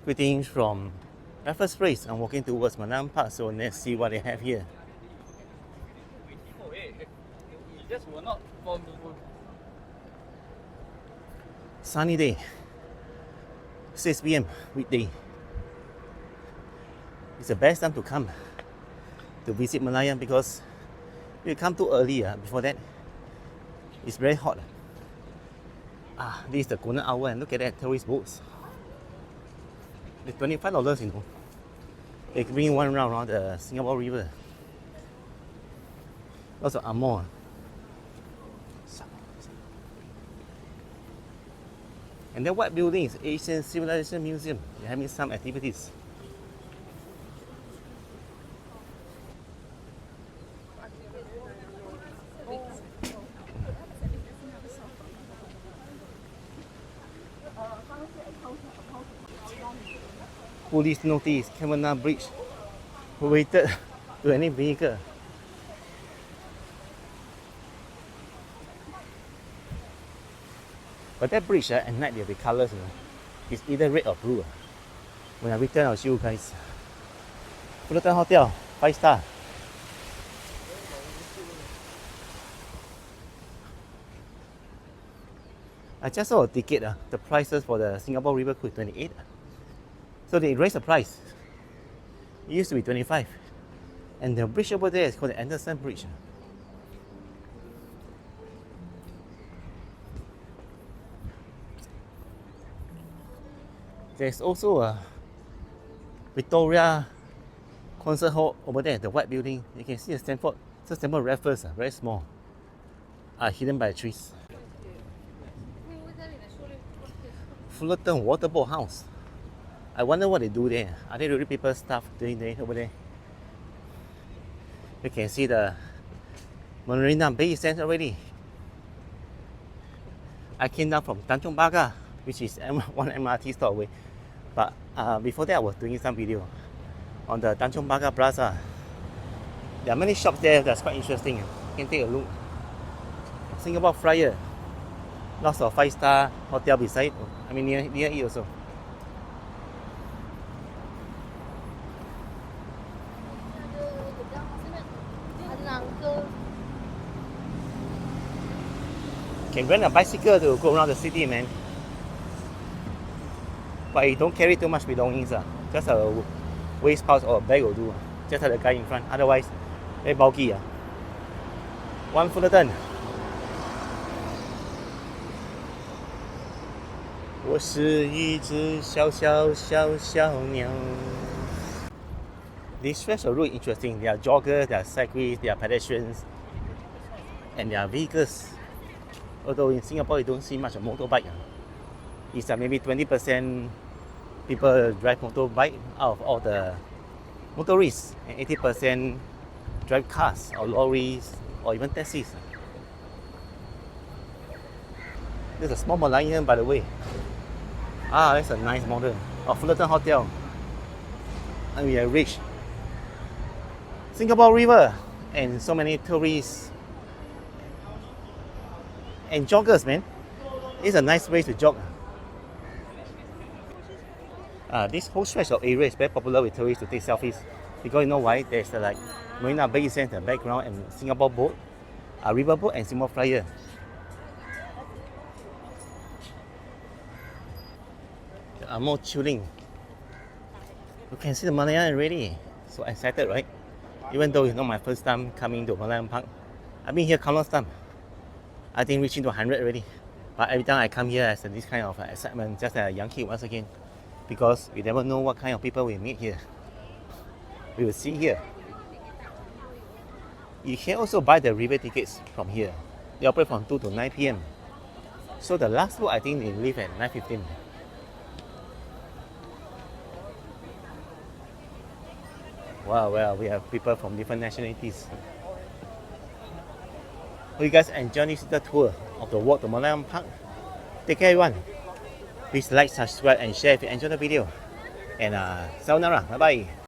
Greetings from Raffles Place. I'm walking towards Merlion Park, so let's see what they have here. Sunny day, 6 p.m. weekday. It's the best time to come to visit Merlion because if you come too early, before that, it's very hot. This is the golden hour, and look at that, tourist boats. It's $25, you know. They bring one round around the Singapore River. Lots of armor. And that white building is Asian Civilization Museum. They're having some activities. Police notice, Kemana Bridge prohibited to any vehicle. But that bridge at night there'll be colours, you know. It's either red or blue. When I return, I'll show you guys. Fullerton Hotel, 5-star. I just saw a ticket. The prices for the Singapore River Cruise 28. So they raised the price. It used to be 25. And the bridge over there is called the Anderson Bridge. There's also a Victoria concert hall over there, the white building. You can see a Stanford Raffles, very small, hidden by trees. Fullerton Waterboat House. I wonder what they do there. Are they really people stuff doing there over there? You can see the Marina Bay Sands already. I came down from Tanjong Pagar, which is one MRT stop away. But before that, I was doing some video on the Tanjong Pagar Plaza. There are many shops there that's quite interesting. You can take a look. Singapore Flyer. Lots of 5-star hotel beside. I mean near it also. Can rent a bicycle to go around the city, man. But you don't carry too much belongings. Just a waist pouch or a bag will do. Just have the guy in front. Otherwise, very bulky. One Fullerton. 我是一只小小小小鸟. These stretch are really interesting. They are joggers, they are cyclists, they are pedestrians, and they are vehicles. Although in Singapore you don't see much of motorbike. It's maybe 20% people drive motorbike out of all the motorists, and 80% drive cars or lorries or even taxis. There's a small Merlion, by the way. That's a nice model of Fullerton Hotel. And we have reached Singapore River, and so many tourists and joggers, man. It's a nice way to jog. This whole stretch of area is very popular with tourists to take selfies because you know why? There's like Marina Bay Sands in the background and Singapore boat, river boat and Singapore Flyer. More chilling. You can see the Merlion already. So excited, right? Even though it's not my first time coming to Merlion Park. I've been here countless times. I think reaching to 100 already. But every time I come here, as this kind of excitement, just like a young kid once again. Because we never know what kind of people we meet here. We will see here. You can also buy the river tickets from here. They operate from 2 to 9 p.m. So the last boat, I think they leave at 9:15. Wow, well, we have people from different nationalities. Hope you guys enjoy this little tour of the walk to Merlion Park. Take care, everyone. Please like, subscribe, and share if you enjoyed the video. And sayonara. Bye bye.